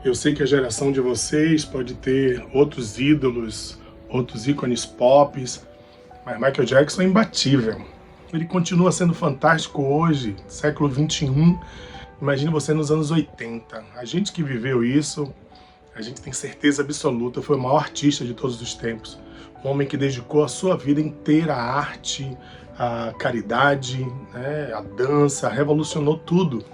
Eu sei que a geração de vocês pode ter outros ídolos, outros ícones pop, mas Michael Jackson é imbatível. Ele continua sendo fantástico hoje, século 21. Imagine você nos anos 80. A gente que viveu isso, a gente tem certeza absoluta, foi o maior artista de todos os tempos. Um homem que dedicou a sua vida inteira à arte, à caridade, né, à dança, revolucionou tudo.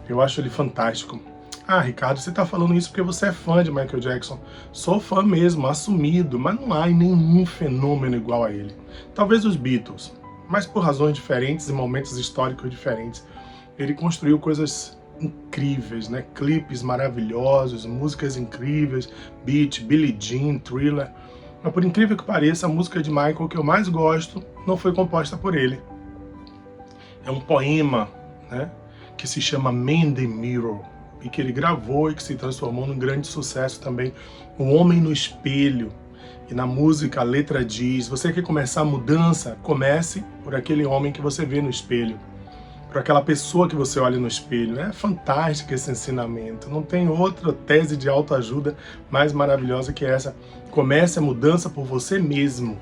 Eu acho ele fantástico. Ah, Ricardo, você tá falando isso porque você é fã de Michael Jackson. Sou fã mesmo, assumido, mas não há nenhum fenômeno igual a ele. Talvez os Beatles, mas por razões diferentes e momentos históricos diferentes. Ele construiu coisas incríveis, né? Clipes maravilhosos, músicas incríveis, Beat, Billie Jean, Thriller. Mas por incrível que pareça, a música de Michael que eu mais gosto não foi composta por ele. É um poema, né, que se chama Man in the Mirror, e que ele gravou e que se transformou num grande sucesso também, O Homem no Espelho. E na música a letra diz: você quer começar a mudança? Comece por aquele homem que você vê no espelho, por aquela pessoa que você olha no espelho. É fantástico esse ensinamento, não tem outra tese de autoajuda mais maravilhosa que essa. Comece a mudança por você mesmo,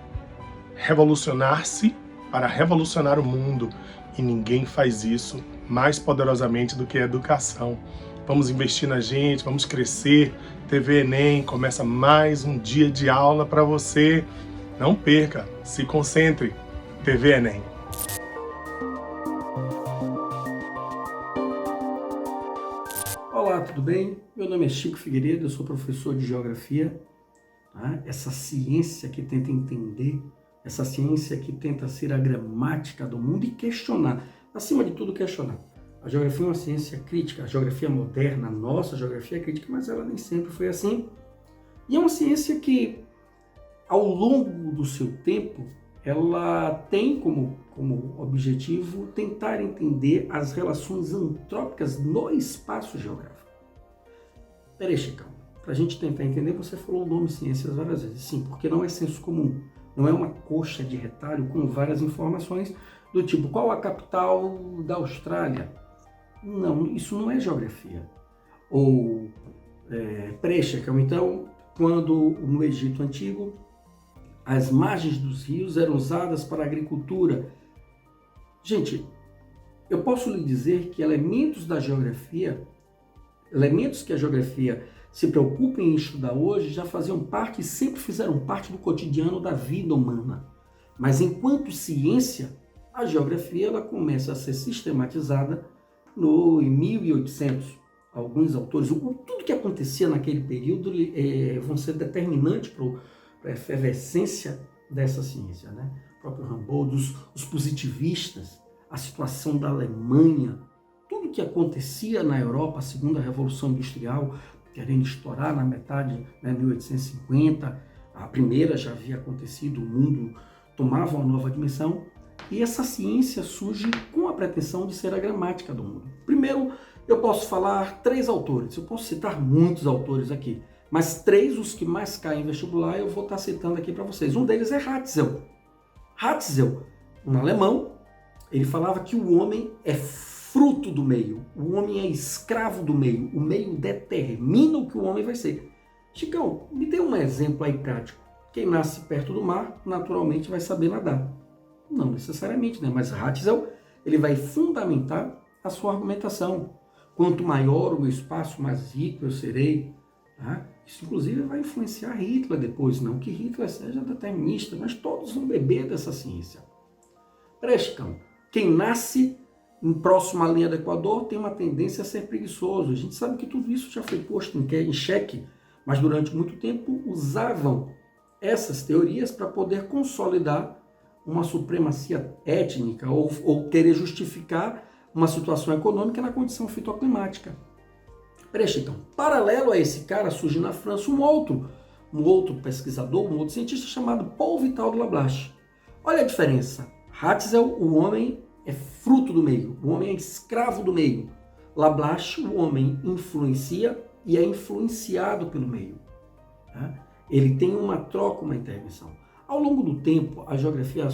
revolucionar-se para revolucionar o mundo, e ninguém faz isso mais poderosamente do que a educação. Vamos investir na gente, vamos crescer. TV Enem começa mais um dia de aula para você. Não perca, se concentre. TV Enem. Olá, tudo bem? Meu nome é Chico Figueiredo, eu sou professor de Geografia. Tá? Essa ciência que tenta entender, essa ciência que tenta ser a gramática do mundo e questionar, acima de tudo questionar. A geografia é uma ciência crítica, a geografia moderna, a nossa geografia é crítica, mas ela nem sempre foi assim. E é uma ciência que, ao longo do seu tempo, ela tem como objetivo tentar entender as relações antrópicas no espaço geográfico. Peraí, Chicão, para a gente tentar entender, você falou o nome ciências várias vezes. Sim, porque não é senso comum, não é uma coxa de retalho com várias informações do tipo, qual a capital da Austrália? Não, isso não é geografia. Ou pré-Chicão, então, quando no Egito Antigo as margens dos rios eram usadas para a agricultura. Gente, eu posso lhe dizer que elementos da geografia, elementos que a geografia se preocupa em estudar hoje, já faziam parte e sempre fizeram parte do cotidiano da vida humana. Mas enquanto ciência, a geografia ela começa a ser sistematizada em 1800. Alguns autores, tudo que acontecia naquele período vão ser determinantes para a efervescência dessa ciência, né? O próprio Humboldt, os positivistas, a situação da Alemanha, tudo que acontecia na Europa, a segunda Revolução Industrial, querendo estourar na metade, né, 1850, a primeira já havia acontecido, o mundo tomava uma nova dimensão, e essa ciência surge com a pretensão de ser a gramática do mundo. Primeiro, eu posso falar 3 autores, eu posso citar muitos autores aqui, mas 3, os que mais caem em vestibular, eu vou estar citando aqui para vocês. Um deles é Ratzel. Ratzel, um alemão, ele falava que o homem é fruto do meio, o homem é escravo do meio, o meio determina o que o homem vai ser. Chicão, me dê um exemplo aí prático. Quem nasce perto do mar, naturalmente vai saber nadar. Não necessariamente, né? Mas Ratzel, ele vai fundamentar a sua argumentação. Quanto maior o meu espaço, mais rico eu serei. Tá? Isso, inclusive, vai influenciar Hitler depois. Não que Hitler seja determinista, mas todos vão beber dessa ciência. Prescam, quem nasce próximo à linha do Equador tem uma tendência a ser preguiçoso. A gente sabe que tudo isso já foi posto em xeque, mas durante muito tempo usavam essas teorias para poder consolidar uma supremacia étnica ou querer justificar uma situação econômica na condição fitoclimática. Preste então, paralelo a esse cara surge na França um outro pesquisador, um outro cientista chamado Paul Vital de Lablache. Olha a diferença. Ratzel, o homem é fruto do meio, o homem é escravo do meio. Lablache, o homem influencia e é influenciado pelo meio. Tá? Ele tem uma troca, uma intervenção. Ao longo do tempo, a geografia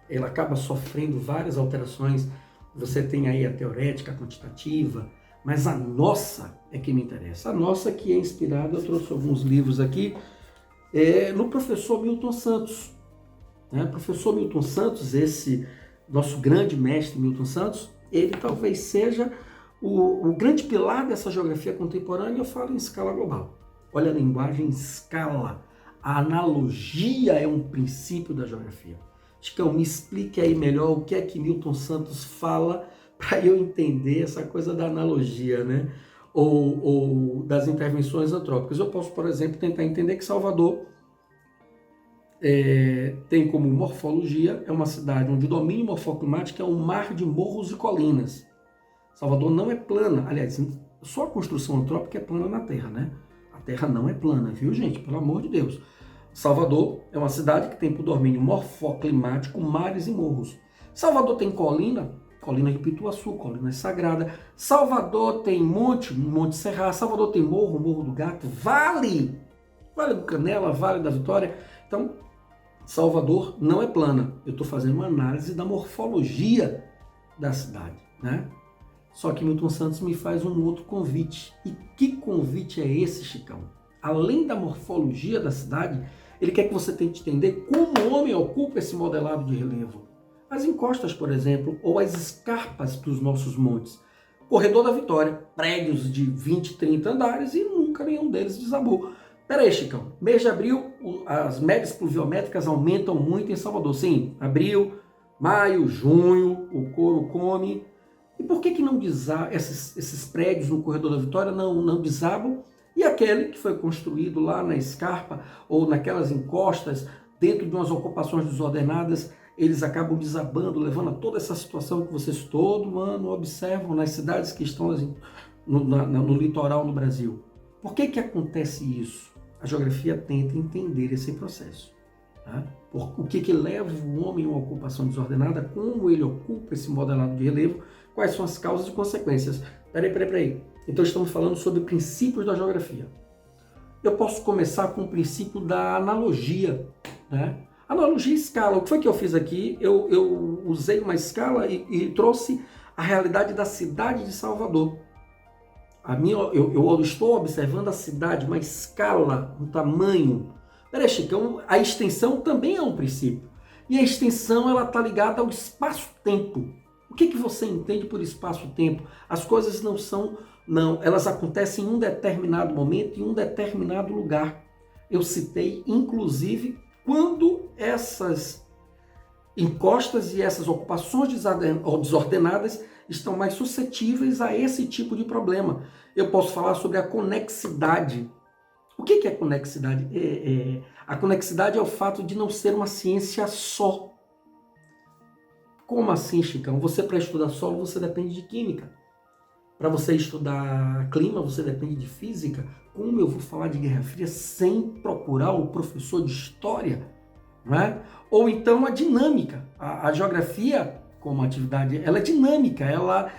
ela acaba sofrendo várias alterações. Você tem aí a teorética, a quantitativa, mas a nossa é que me interessa. A nossa que é inspirada, eu trouxe alguns livros aqui, no professor Milton Santos. Professor Milton Santos, esse nosso grande mestre Milton Santos, ele talvez seja o grande pilar dessa geografia contemporânea. Eu falo em escala global. Olha a linguagem em escala. A analogia é um princípio da geografia. Chicão, me explique aí melhor o que é que Milton Santos fala para eu entender essa coisa da analogia, né? Ou das intervenções antrópicas. Eu posso, por exemplo, tentar entender que Salvador tem como morfologia, é uma cidade onde o domínio morfoclimático é um mar de morros e colinas. Salvador não é plana. Aliás, só a construção antrópica é plana na Terra, né? A Terra não é plana, viu, gente? Pelo amor de Deus. Salvador é uma cidade que tem por domínio morfoclimático mares e morros. Salvador tem colina de Pituaçu, colina sagrada. Salvador tem Monte Serra. Salvador tem Morro do Gato, Vale do Canela, Vale da Vitória. Então, Salvador não é plana. Eu estou fazendo uma análise da morfologia da cidade, né? Só que Milton Santos me faz um outro convite. E que convite é esse, Chicão? Além da morfologia da cidade, ele quer que você tente entender como o homem ocupa esse modelado de relevo. As encostas, por exemplo, ou as escarpas dos nossos montes. Corredor da Vitória, prédios de 20, 30 andares e nunca nenhum deles desabou. Pera aí, Chicão, mês de abril as médias pluviométricas aumentam muito em Salvador. Sim, abril, maio, junho, o couro come. E por que não esses prédios no Corredor da Vitória não desabam? E aquele que foi construído lá na escarpa ou naquelas encostas, dentro de umas ocupações desordenadas, eles acabam desabando, levando a toda essa situação que vocês todo ano observam nas cidades que estão no litoral no Brasil. Por que acontece isso? A geografia tenta entender esse processo. Tá? O que leva o homem a uma ocupação desordenada, como ele ocupa esse modelado de relevo, quais são as causas e consequências. Peraí. Então estamos falando sobre princípios da geografia. Eu posso começar com o princípio da analogia, né? Analogia e escala. O que foi que eu fiz aqui? Eu usei uma escala e trouxe a realidade da cidade de Salvador. Eu estou observando a cidade, uma escala, um tamanho. Peraí, Chicão, a extensão também é um princípio. E a extensão ela está ligada ao espaço-tempo. O que você entende por espaço-tempo? As coisas elas acontecem em um determinado momento, em um determinado lugar. Eu citei, inclusive, quando essas encostas e essas ocupações desordenadas estão mais suscetíveis a esse tipo de problema. Eu posso falar sobre a conexidade. O que é conexidade? A conexidade é o fato de não ser uma ciência só. Como assim, Chicão? Você, para estudar solo, você depende de química. Para você estudar clima, você depende de física. Como eu vou falar de Guerra Fria sem procurar o professor de história? Não é? Ou então a dinâmica. A geografia, como atividade, ela é dinâmica, ela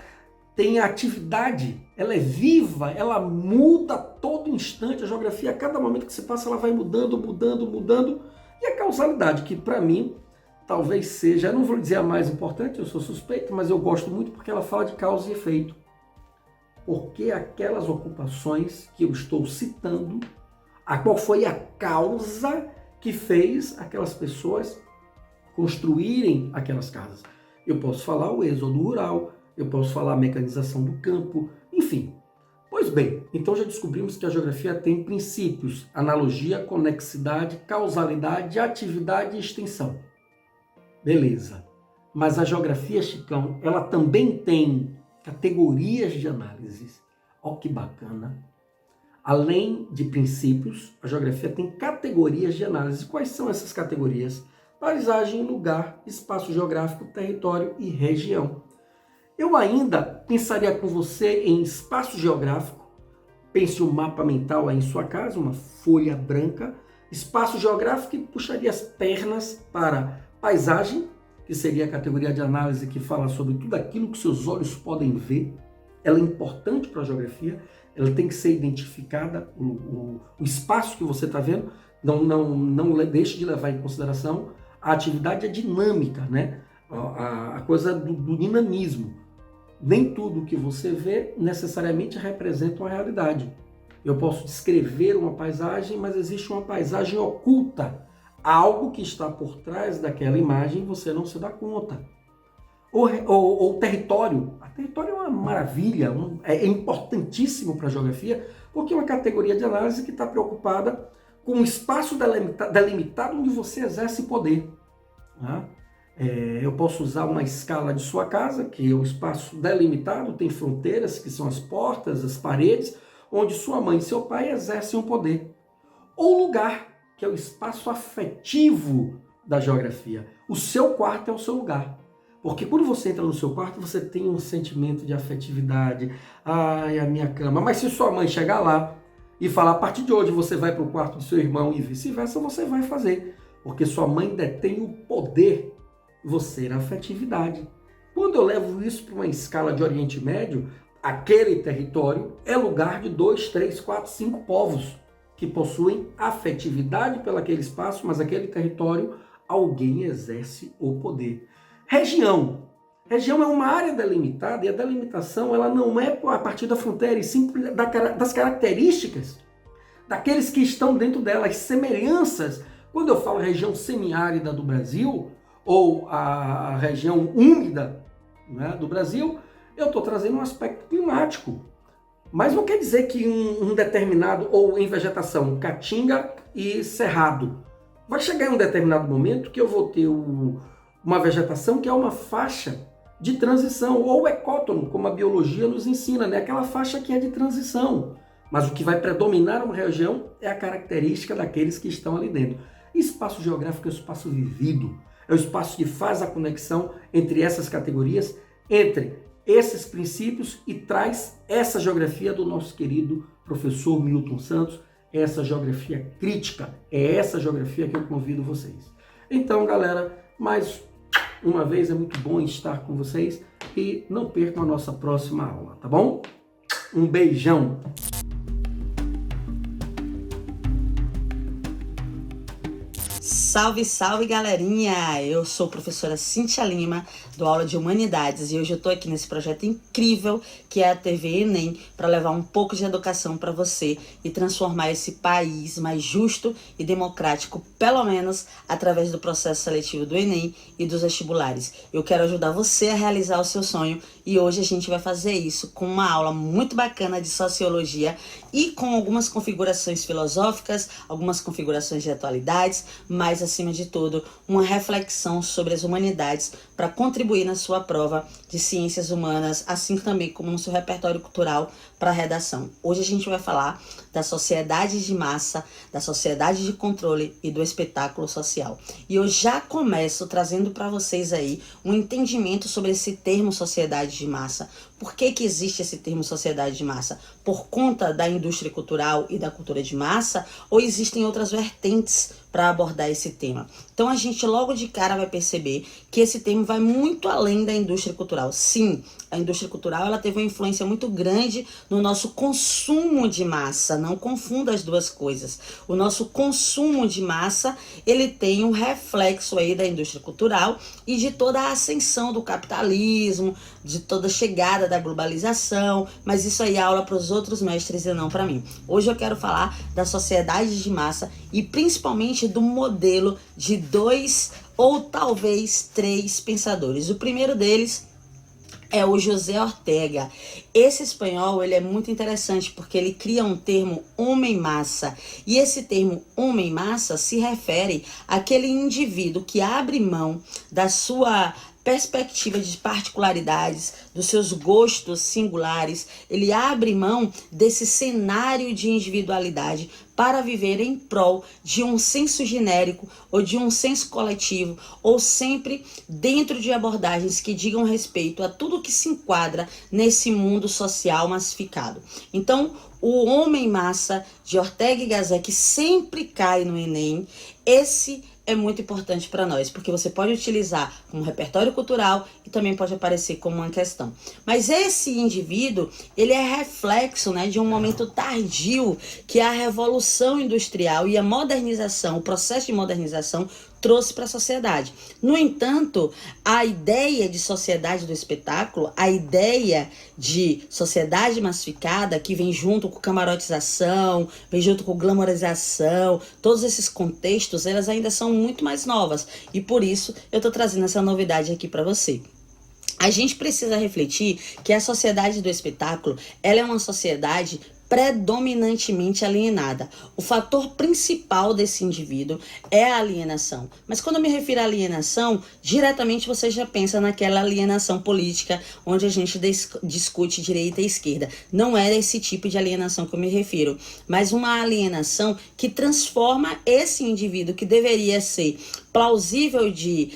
tem atividade, ela é viva, ela muda a todo instante. A geografia, a cada momento que você passa, ela vai mudando. E a causalidade, que para mim talvez seja, eu não vou dizer a mais importante, eu sou suspeito, mas eu gosto muito porque ela fala de causa e efeito. Porque aquelas ocupações que eu estou citando, qual foi a causa que fez aquelas pessoas construírem aquelas casas? Eu posso falar o êxodo rural, eu posso falar a mecanização do campo, enfim. Pois bem, então já descobrimos que a geografia tem princípios: analogia, conexidade, causalidade, atividade e extensão. Beleza. Mas a geografia, Chicão, ela também tem categorias de análise. Olha que bacana. Além de princípios, a geografia tem categorias de análise. Quais são essas categorias? Paisagem, lugar, espaço geográfico, território e região. Eu ainda pensaria com você em espaço geográfico. Pense um mapa mental aí em sua casa, uma folha branca. Espaço geográfico e puxaria as pernas para paisagem, que seria a categoria de análise que fala sobre tudo aquilo que seus olhos podem ver. Ela é importante para a geografia, ela tem que ser identificada, o espaço que você está vendo, não deixe de levar em consideração a atividade dinâmica, né? A coisa do dinamismo. nem tudo que você vê necessariamente representa uma realidade. Eu posso descrever uma paisagem, mas existe uma paisagem oculta. Algo que está por trás daquela imagem você não se dá conta. Ou território. A território é uma maravilha, é importantíssimo para a geografia, porque é uma categoria de análise que está preocupada com o espaço delimitado onde você exerce poder. Né? Eu posso usar uma escala de sua casa, que é o espaço delimitado, tem fronteiras, que são as portas, as paredes, onde sua mãe e seu pai exercem o poder. Ou lugar, que é o espaço afetivo da geografia. O seu quarto é o seu lugar. Porque quando você entra no seu quarto, você tem um sentimento de afetividade. Ai, a minha cama. Mas se sua mãe chegar lá e falar, a partir de hoje você vai para o quarto do seu irmão e vice-versa, você vai fazer. Porque sua mãe detém o poder, você na afetividade. Quando eu levo isso para uma escala de Oriente Médio, aquele território é lugar de 2, 3, 4, 5 povos que possuem afetividade pelo aquele espaço, mas aquele território, alguém exerce o poder. Região. Região é uma área delimitada e a delimitação ela não é a partir da fronteira, e sim das características daqueles que estão dentro dela, as semelhanças. Quando eu falo região semiárida do Brasil, ou a região úmida, né, do Brasil, eu estou trazendo um aspecto climático. Mas não quer dizer que um determinado, ou em vegetação, caatinga e cerrado, vai chegar em um determinado momento que eu vou ter uma vegetação que é uma faixa de transição, ou ecótono, como a biologia nos ensina, né? Aquela faixa que é de transição. Mas o que vai predominar uma região é a característica daqueles que estão ali dentro. Espaço geográfico é o espaço vivido, é o espaço que faz a conexão entre essas categorias, entre esses princípios e traz essa geografia do nosso querido professor Milton Santos, essa geografia crítica, é essa geografia que eu convido vocês. Então, galera, mais uma vez é muito bom estar com vocês e não percam a nossa próxima aula, tá bom? Um beijão! Salve, salve, galerinha! Eu sou a professora Cíntia Lima, do Aula de Humanidades, e hoje eu tô aqui nesse projeto incrível que é a TV Enem, para levar um pouco de educação para você e transformar esse país mais justo e democrático, pelo menos através do processo seletivo do Enem e dos vestibulares. Eu quero ajudar você a realizar o seu sonho e hoje a gente vai fazer isso com uma aula muito bacana de sociologia e com algumas configurações filosóficas, algumas configurações de atualidades, mas acima de tudo, uma reflexão sobre as humanidades para contribuir na sua prova de ciências humanas, assim também como no seu repertório cultural para a redação. Hoje a gente vai falar da sociedade de massa, da sociedade de controle e do espetáculo social. E eu já começo trazendo para vocês aí um entendimento sobre esse termo sociedade de massa. Por que que existe esse termo sociedade de massa? Por conta da indústria cultural e da cultura de massa, ou existem outras vertentes para abordar esse tema? Então a gente logo de cara vai perceber que esse termo vai muito além da indústria cultural. Sim, a indústria cultural ela teve uma influência muito grande no nosso consumo de massa. Não confunda as duas coisas. O nosso consumo de massa, ele tem um reflexo aí da indústria cultural e de toda a ascensão do capitalismo, de toda a chegada da globalização, mas isso aí é aula para os outros mestres e não para mim. Hoje eu quero falar da sociedade de massa e principalmente do modelo de 2 ou talvez 3 pensadores. O primeiro deles é o José Ortega. Esse espanhol ele é muito interessante porque ele cria um termo homem-massa. E esse termo homem-massa se refere àquele indivíduo que abre mão da sua perspectiva de particularidades, dos seus gostos singulares. Ele abre mão desse cenário de individualidade para viver em prol de um senso genérico ou de um senso coletivo, ou sempre dentro de abordagens que digam respeito a tudo que se enquadra nesse mundo social massificado. Então, o homem-massa de Ortega y Gasset, que sempre cai no Enem, esse é muito importante para nós, porque você pode utilizar como repertório cultural e também pode aparecer como uma questão. Mas esse indivíduo, ele é reflexo, né, de um momento tardio, que é a Revolução Industrial e a modernização, o processo de modernização, trouxe para a sociedade. No entanto, a ideia de sociedade do espetáculo, a ideia de sociedade massificada, que vem junto com camarotização, vem junto com glamorização, todos esses contextos, elas ainda são muito mais novas. E por isso eu estou trazendo essa novidade aqui para você. A gente precisa refletir que a sociedade do espetáculo, ela é uma sociedade predominantemente alienada. O fator principal desse indivíduo é a alienação. Mas quando eu me refiro à alienação, diretamente você já pensa naquela alienação política onde a gente discute direita e esquerda. Não é esse tipo de alienação que eu me refiro, mas uma alienação que transforma esse indivíduo que deveria ser plausível de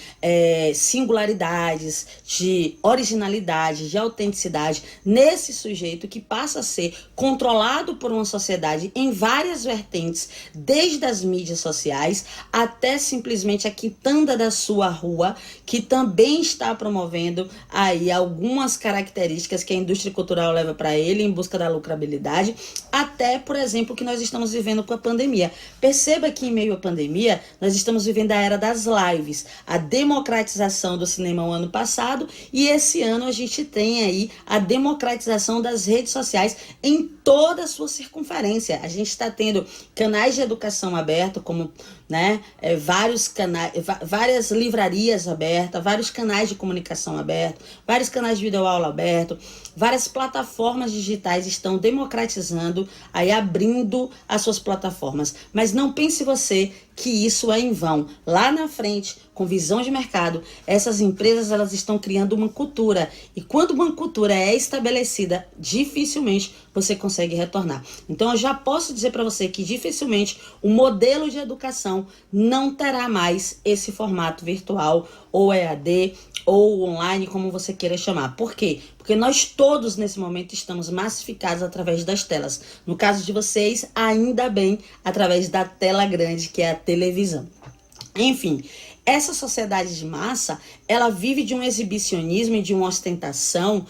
singularidades, de originalidade, de autenticidade, nesse sujeito que passa a ser controlado por uma sociedade em várias vertentes, desde as mídias sociais até simplesmente a quitanda da sua rua, que também está promovendo aí algumas características que a indústria cultural leva para ele em busca da lucrabilidade, até, por exemplo, o que nós estamos vivendo com a pandemia. Perceba que em meio à pandemia, nós estamos vivendo a era das lives, a democratização do cinema o ano passado, e esse ano a gente tem aí a democratização das redes sociais em toda a sua circunferência. A gente está tendo canais de educação abertos, como vários canais, várias livrarias abertas, vários canais de comunicação abertos, vários canais de videoaula abertos, várias plataformas digitais estão democratizando, aí abrindo as suas plataformas. Mas não pense você que isso é em vão. Lá na frente, com visão de mercado, essas empresas elas estão criando uma cultura. E quando uma cultura é estabelecida, dificilmente você consegue retornar. Então eu já posso dizer para você que dificilmente o modelo de educação não terá mais esse formato virtual ou EAD ou online, como você queira chamar. Por quê? Porque nós todos nesse momento estamos massificados através das telas. No caso de vocês, ainda bem, através da tela grande, que é a televisão. Enfim, essa sociedade de massa, ela vive de um exibicionismo e de uma ostentação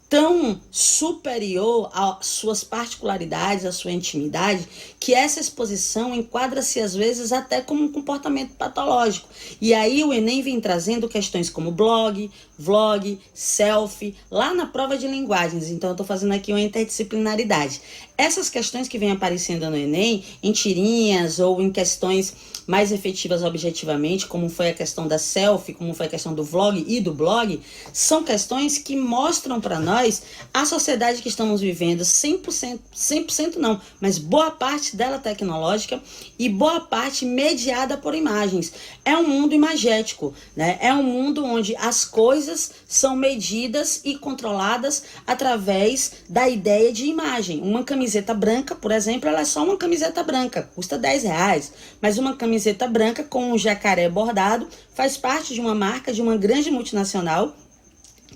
tão superior às suas particularidades, à sua intimidade, que essa exposição enquadra-se às vezes até como um comportamento patológico. E aí o Enem vem trazendo questões como blog, vlog, selfie, lá na prova de linguagens. Então eu estou fazendo aqui uma interdisciplinaridade. Essas questões que vêm aparecendo no Enem, em tirinhas ou em questões mais efetivas objetivamente, como foi a questão da selfie, como foi a questão do vlog e do blog, são questões que mostram para nós a sociedade que estamos vivendo, 100% não, mas boa parte dela tecnológica e boa parte mediada por imagens. É um mundo imagético, né? É um mundo onde as coisas são medidas e controladas através da ideia de imagem. Uma camiseta branca, por exemplo, ela é só uma camiseta branca, custa R$10, mas uma camiseta branca com um jacaré bordado faz parte de uma marca de uma grande multinacional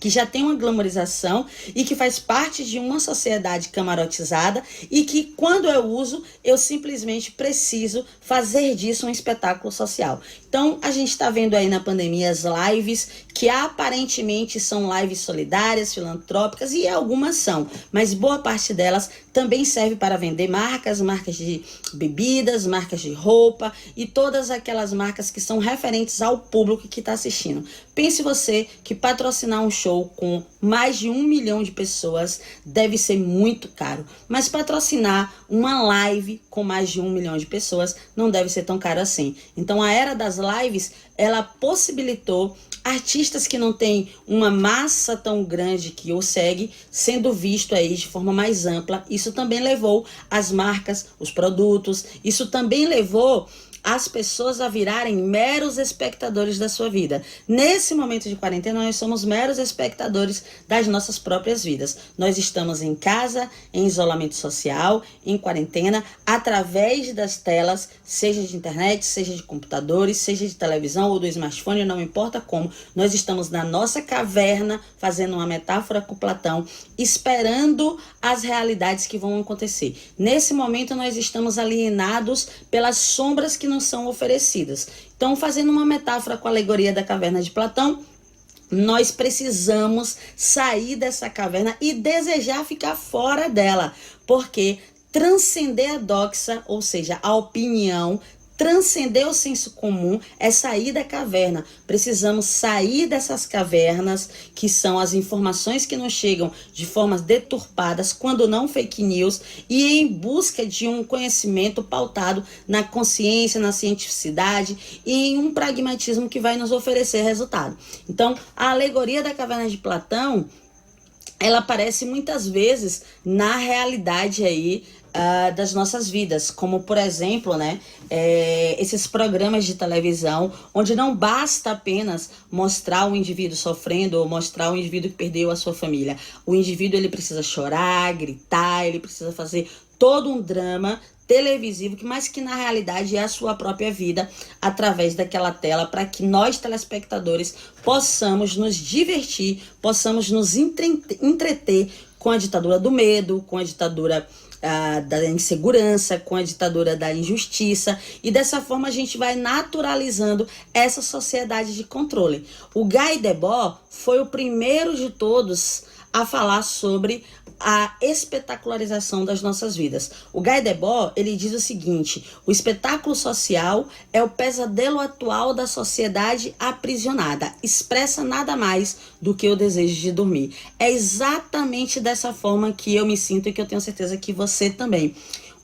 que já tem uma glamorização e que faz parte de uma sociedade camarotizada e que, quando eu uso, eu simplesmente preciso fazer disso um espetáculo social. Então, a gente está vendo aí na pandemia as lives, que aparentemente são lives solidárias, filantrópicas, e algumas são, mas boa parte delas também serve para vender marcas de bebidas, marcas de roupa e todas aquelas marcas que são referentes ao público que está assistindo. Pense você que patrocinar um show com mais de 1 milhão de pessoas deve ser muito caro, mas patrocinar uma live com mais de 1 milhão de pessoas não deve ser tão caro assim. Então a era das lives, ela possibilitou artistas que não têm uma massa tão grande que o segue, sendo visto aí de forma mais ampla. Isso também levou as marcas, os produtos, isso também levou as pessoas a virarem meros espectadores da sua vida. Nesse momento de quarentena, nós somos meros espectadores das nossas próprias vidas. Nós estamos em casa, em isolamento social, em quarentena, através das telas, seja de internet, seja de computadores, seja de televisão ou do smartphone, não importa como. Nós estamos na nossa caverna, fazendo uma metáfora com Platão, esperando as realidades que vão acontecer. Nesse momento, nós estamos alienados pelas sombras que nos são oferecidas. Então, fazendo uma metáfora com a alegoria da caverna de Platão, nós precisamos sair dessa caverna e desejar ficar fora dela, porque transcender a doxa, ou seja, a opinião, Transcender o senso comum é sair da caverna. Precisamos sair dessas cavernas, que são as informações que nos chegam de formas deturpadas, quando não fake news, e ir em busca de um conhecimento pautado na consciência, na cientificidade e em um pragmatismo que vai nos oferecer resultado. Então, a alegoria da caverna de Platão, ela aparece muitas vezes na realidade aí das nossas vidas, como por exemplo, né, esses programas de televisão, onde não basta apenas mostrar o indivíduo sofrendo ou mostrar o indivíduo que perdeu a sua família. O indivíduo, ele precisa chorar, gritar, ele precisa fazer todo um drama televisivo, mas que na realidade é a sua própria vida através daquela tela, para que nós, telespectadores, possamos nos divertir, possamos nos entreter com a ditadura do medo, com a ditadura da insegurança, com a ditadura da injustiça, e dessa forma a gente vai naturalizando essa sociedade de controle. O Guy Debord foi o primeiro de todos a falar sobre a espetacularização das nossas vidas. O Guy Debord, ele diz o seguinte: o espetáculo social é o pesadelo atual da sociedade aprisionada. Expressa nada mais do que o desejo de dormir. É exatamente dessa forma que eu me sinto e que eu tenho certeza que você também.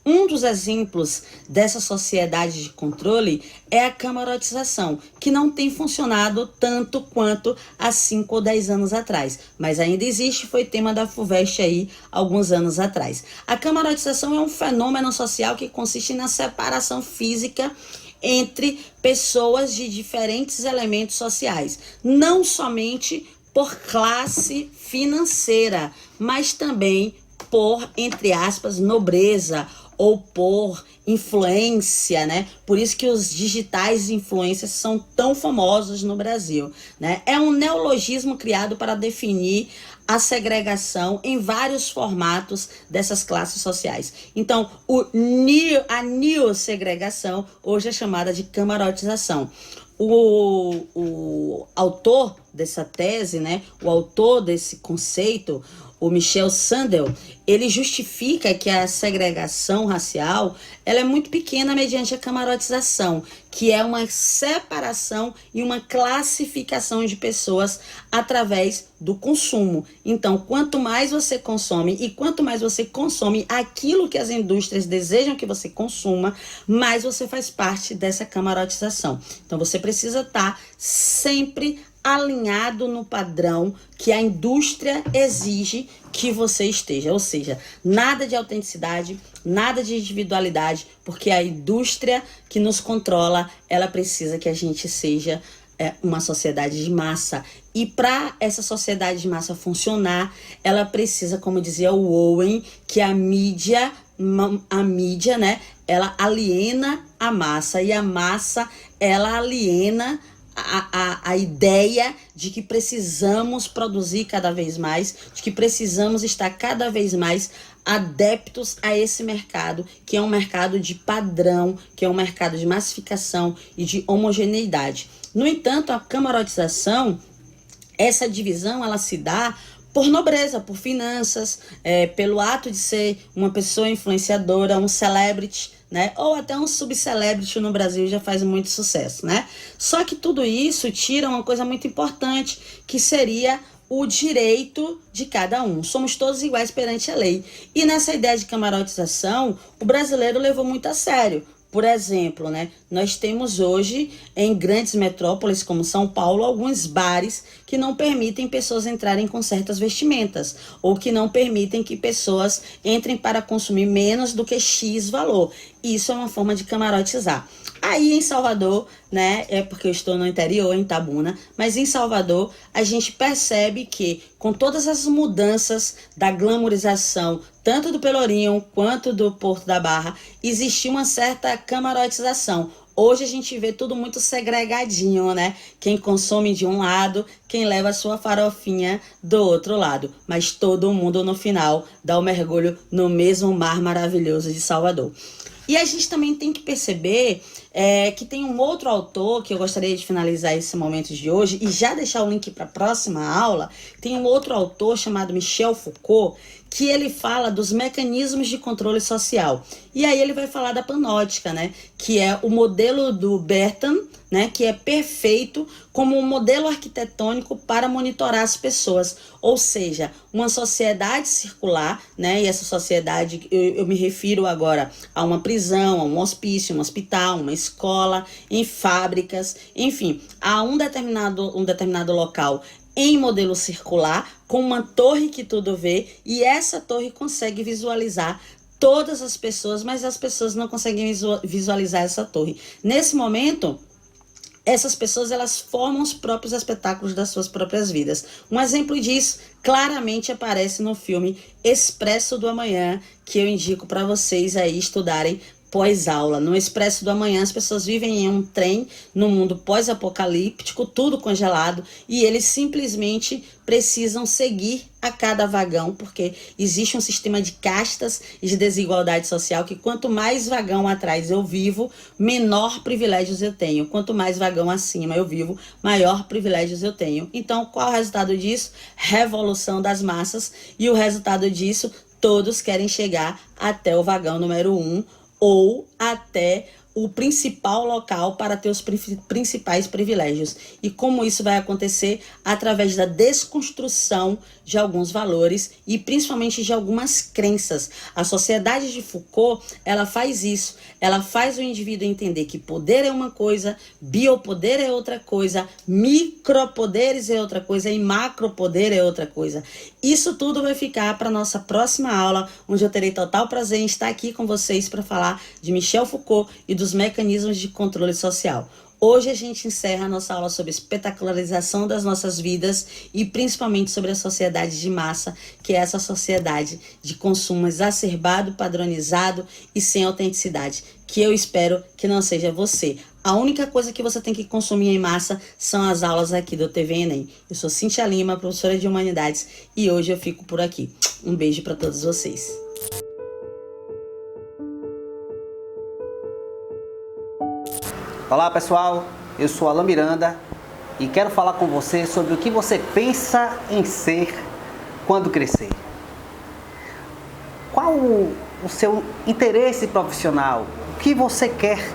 Um dos exemplos dessa sociedade de controle é a camarotização, que não tem funcionado tanto quanto há 5 ou 10 anos atrás, mas ainda existe, foi tema da FUVEST aí alguns anos atrás. A camarotização é um fenômeno social que consiste na separação física entre pessoas de diferentes elementos sociais, não somente por classe financeira, mas também por, entre aspas, nobreza ou por influência, né? Por isso que os digitais influencers são tão famosos no Brasil, né? É um neologismo criado para definir a segregação em vários formatos dessas classes sociais. Então, a neossegregação hoje é chamada de camarotização. O autor dessa tese, né? O autor desse conceito, o Michel Sandel, ele justifica que a segregação racial ela é muito pequena mediante a camarotização, que é uma separação e uma classificação de pessoas através do consumo. Então, quanto mais você consome e quanto mais você consome aquilo que as indústrias desejam que você consuma, mais você faz parte dessa camarotização. Então, você precisa estar sempre alinhado no padrão que a indústria exige que você esteja, ou seja, nada de autenticidade, nada de individualidade, porque a indústria que nos controla, ela precisa que a gente seja uma sociedade de massa, e para essa sociedade de massa funcionar, ela precisa, como dizia o Owen, que a mídia, né, ela aliena a massa, e a massa, ela aliena a ideia de que precisamos produzir cada vez mais, de que precisamos estar cada vez mais adeptos a esse mercado, que é um mercado de padrão, que é um mercado de massificação e de homogeneidade. No entanto, a camarotização, essa divisão, ela se dá por nobreza, por finanças, pelo ato de ser uma pessoa influenciadora, um celebrity, né? Ou até um subcelebrity no Brasil já faz muito sucesso, né? Só que tudo isso tira uma coisa muito importante, que seria o direito de cada um. Somos todos iguais perante a lei. E nessa ideia de camarotização, o brasileiro levou muito a sério. Por exemplo, né, nós temos hoje em grandes metrópoles como São Paulo alguns bares que não permitem pessoas entrarem com certas vestimentas, ou que não permitem que pessoas entrem para consumir menos do que X valor. Isso é uma forma de camarotizar. Aí em Salvador, né, é porque eu estou no interior, em Itabuna, mas em Salvador a gente percebe que com todas as mudanças da glamorização, tanto do Pelourinho quanto do Porto da Barra, existiu uma certa camarotização. Hoje a gente vê tudo muito segregadinho, né? Quem consome de um lado, quem leva a sua farofinha do outro lado. Mas todo mundo no final dá o mergulho no mesmo mar maravilhoso de Salvador. E a gente também tem que perceber que tem um outro autor, que eu gostaria de finalizar esse momento de hoje, e já deixar o link para a próxima aula. Tem um outro autor chamado Michel Foucault, que ele fala dos mecanismos de controle social. E aí ele vai falar da panóptica, né, que é o modelo do Bertan, né, que é perfeito como um modelo arquitetônico para monitorar as pessoas, ou seja, uma sociedade circular, né, e essa sociedade, eu me refiro agora a uma prisão, a um hospício, um hospital, uma escola, em fábricas, enfim, a um determinado local em modelo circular, com uma torre que tudo vê, e essa torre consegue visualizar todas as pessoas, mas as pessoas não conseguem visualizar essa torre. Nesse momento, essas pessoas, elas formam os próprios espetáculos das suas próprias vidas. Um exemplo disso claramente aparece no filme Expresso do Amanhã, que eu indico para vocês aí estudarem pós-aula. No Expresso do Amanhã, as pessoas vivem em um trem no mundo pós-apocalíptico, tudo congelado, e eles simplesmente precisam seguir a cada vagão, porque existe um sistema de castas e de desigualdade social que quanto mais vagão atrás eu vivo, menor privilégios eu tenho. Quanto mais vagão acima eu vivo, maior privilégios eu tenho. Então, qual é o resultado disso? Revolução das massas. E o resultado disso, todos querem chegar até o vagão número 1, ou até o principal local para ter os principais privilégios. E como isso vai acontecer? Através da desconstrução de alguns valores e principalmente de algumas crenças. A sociedade de Foucault, ela faz isso. Ela faz o indivíduo entender que poder é uma coisa, biopoder é outra coisa, micropoderes é outra coisa e macropoder é outra coisa. Isso tudo vai ficar para a nossa próxima aula, onde eu terei total prazer em estar aqui com vocês para falar de Michel Foucault e dos mecanismos de controle social. Hoje a gente encerra a nossa aula sobre espetacularização das nossas vidas e principalmente sobre a sociedade de massa, que é essa sociedade de consumo exacerbado, padronizado e sem autenticidade, que eu espero que não seja você. A única coisa que você tem que consumir em massa são as aulas aqui do TV Enem. Eu sou Cíntia Lima, professora de Humanidades, e hoje eu fico por aqui. Um beijo para todos vocês. Olá pessoal, eu sou Alan Miranda e quero falar com você sobre o que você pensa em ser quando crescer. Qual o seu interesse profissional? O que você quer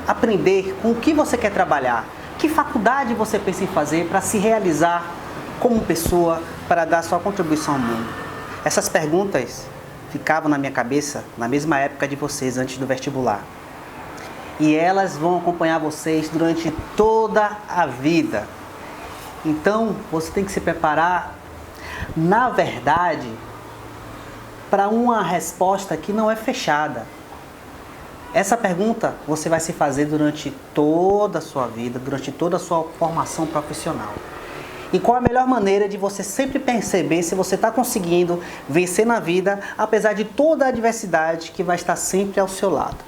aprender? Com o que você quer trabalhar? Que faculdade você pensa em fazer para se realizar como pessoa, para dar sua contribuição ao mundo? Essas perguntas ficavam na minha cabeça na mesma época de vocês, antes do vestibular. E elas vão acompanhar vocês durante toda a vida. Então, você tem que se preparar, na verdade, para uma resposta que não é fechada. Essa pergunta você vai se fazer durante toda a sua vida, durante toda a sua formação profissional. E qual a melhor maneira de você sempre perceber se você está conseguindo vencer na vida, apesar de toda a adversidade que vai estar sempre ao seu lado?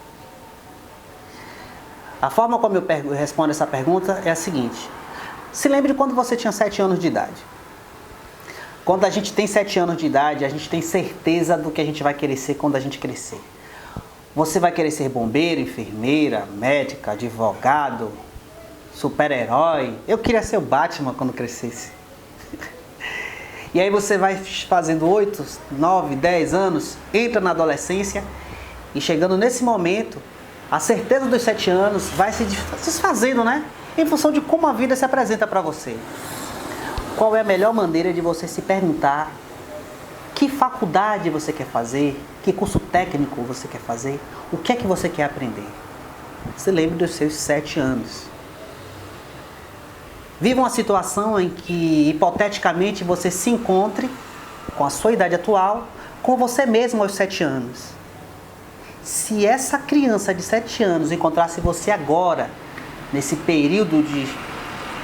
A forma como eu respondo essa pergunta é a seguinte. Se lembre de quando você tinha 7 anos de idade. Quando a gente tem 7 anos de idade, a gente tem certeza do que a gente vai querer ser quando a gente crescer. Você vai querer ser bombeiro, enfermeira, médica, advogado, super-herói. Eu queria ser o Batman quando crescesse. E aí você vai fazendo 8, 9, 10 anos, entra na adolescência e chegando nesse momento, a certeza dos 7 anos vai se desfazendo, né? Em função de como a vida se apresenta para você. Qual é a melhor maneira de você se perguntar que faculdade você quer fazer, que curso técnico você quer fazer, o que é que você quer aprender? Se lembre dos seus 7 anos. Viva uma situação em que, hipoteticamente, você se encontre com a sua idade atual, com você mesmo aos 7 anos. Se essa criança de 7 anos encontrasse você agora, nesse período de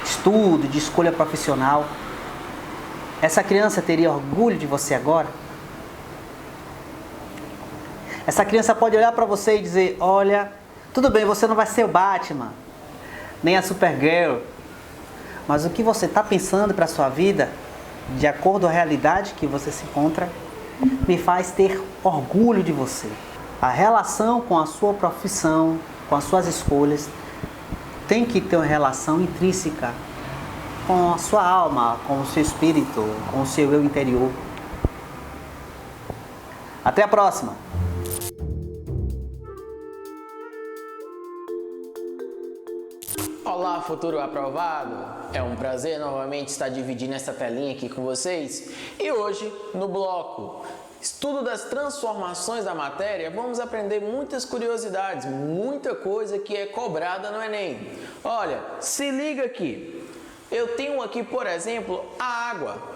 estudo, de escolha profissional, essa criança teria orgulho de você agora? Essa criança pode olhar para você e dizer, olha, tudo bem, você não vai ser o Batman, nem a Supergirl, mas o que você está pensando para a sua vida, de acordo com a realidade que você se encontra, me faz ter orgulho de você. A relação com a sua profissão, com as suas escolhas, tem que ter uma relação intrínseca com a sua alma, com o seu espírito, com o seu eu interior. Até a próxima! Olá, futuro aprovado! É um prazer novamente estar dividindo essa telinha aqui com vocês. E hoje, no bloco Estudo das transformações da matéria, vamos aprender muitas curiosidades, muita coisa que é cobrada no Enem. Olha, se liga aqui. Eu tenho aqui, por exemplo, a água,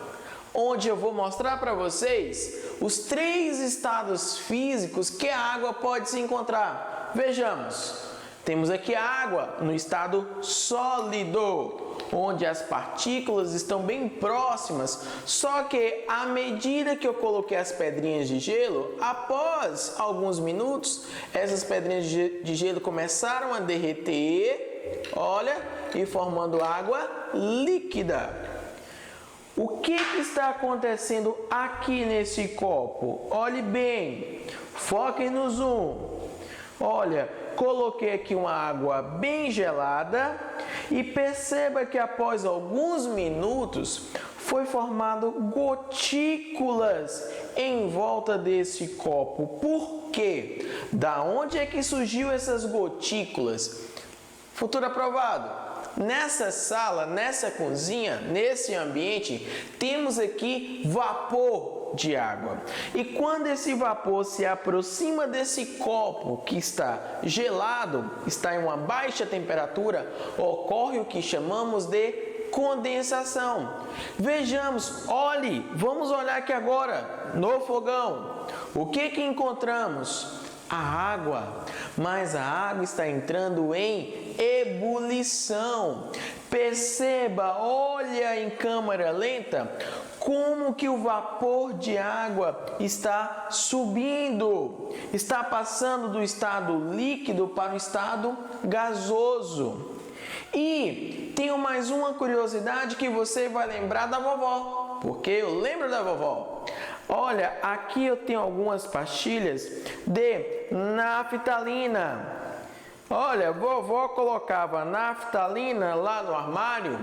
onde eu vou mostrar para vocês os 3 estados físicos que a água pode se encontrar. Vejamos. Temos aqui a água no estado sólido, onde as partículas estão bem próximas, só que à medida que eu coloquei as pedrinhas de gelo, após alguns minutos, essas pedrinhas de gelo começaram a derreter, olha, e formando água líquida. O que está acontecendo aqui nesse copo? Olhe bem, foquem no zoom. Olha, coloquei aqui uma água bem gelada e perceba que após alguns minutos foi formado gotículas em volta desse copo. Por quê? Da onde é que surgiu essas gotículas? Futuro aprovado. Nessa sala, nessa cozinha, nesse ambiente, temos aqui vapor de água. E quando esse vapor se aproxima desse copo que está gelado, está em uma baixa temperatura, ocorre o que chamamos de condensação. Vejamos, olhe, vamos olhar aqui agora no fogão. O que encontramos? A água, mas a água está entrando em ebulição. Perceba, olha em câmera lenta, como que o vapor de água está subindo, está passando do estado líquido para o estado gasoso. E tenho mais uma curiosidade que você vai lembrar da vovó, porque eu lembro da vovó. Olha, aqui eu tenho algumas pastilhas de naftalina. Olha, vovó colocava naftalina lá no armário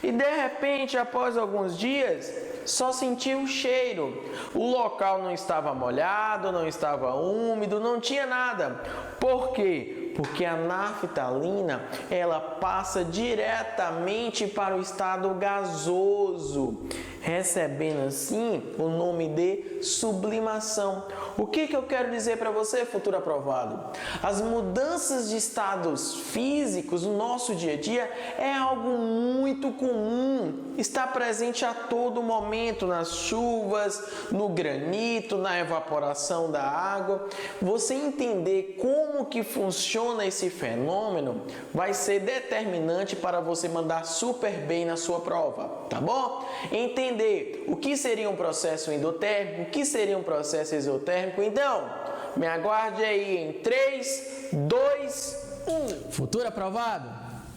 e de repente, após alguns dias, só sentia o cheiro. O local não estava molhado, não estava úmido, não tinha nada. Por quê? Porque a naftalina, ela passa diretamente para o estado gasoso, recebendo assim o nome de sublimação. O que eu quero dizer para você, futuro aprovado? As mudanças de estados físicos no nosso dia a dia é algo muito comum, está presente a todo momento nas chuvas, no granito, na evaporação da água. Você entender como que funciona esse fenômeno vai ser determinante para você mandar super bem na sua prova, tá bom? Entender o que seria um processo endotérmico, o que seria um processo exotérmico. Então, me aguarde aí em 3, 2, 1. Futuro aprovado?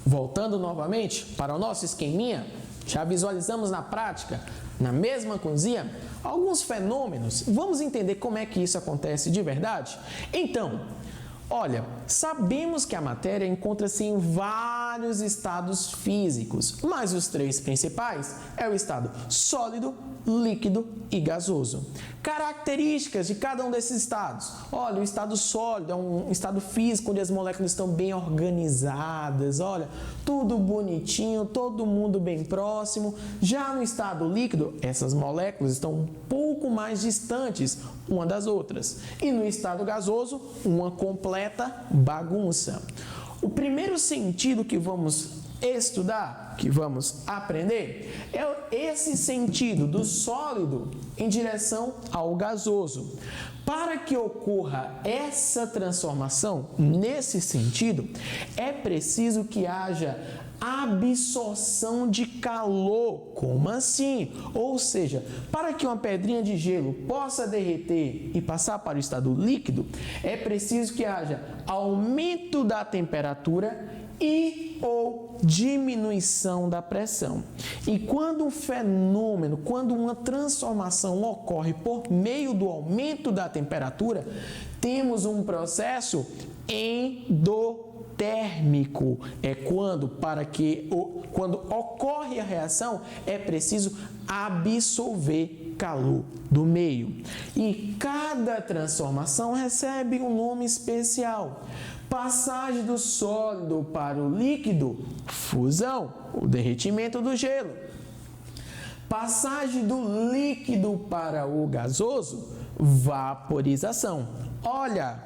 Voltando novamente para o nosso esqueminha, já visualizamos na prática, na mesma cozinha, alguns fenômenos. Vamos entender como é que isso acontece de verdade? Então, olha, sabemos que a matéria encontra-se em vários estados físicos, mas os 3 principais é o estado sólido, líquido e gasoso. Características de cada um desses estados. Olha, o estado sólido é um estado físico onde as moléculas estão bem organizadas, olha, tudo bonitinho, todo mundo bem próximo. Já no estado líquido, essas moléculas estão um pouco mais distantes uma das outras. E no estado gasoso, uma completa bagunça. O primeiro sentido que vamos estudar, que vamos aprender, é esse sentido do sólido em direção ao gasoso. Para que ocorra essa transformação nesse sentido, é preciso que haja absorção de calor. Como assim? Ou seja, para que uma pedrinha de gelo possa derreter e passar para o estado líquido, é preciso que haja aumento da temperatura e ou diminuição da pressão. E quando um fenômeno, quando uma transformação ocorre por meio do aumento da temperatura, temos um processo endotérmico. É quando ocorre a reação, é preciso absorver calor do meio. E cada transformação recebe um nome especial. Passagem do sólido para o líquido, fusão, o derretimento do gelo. Passagem do líquido para o gasoso, vaporização. Olha,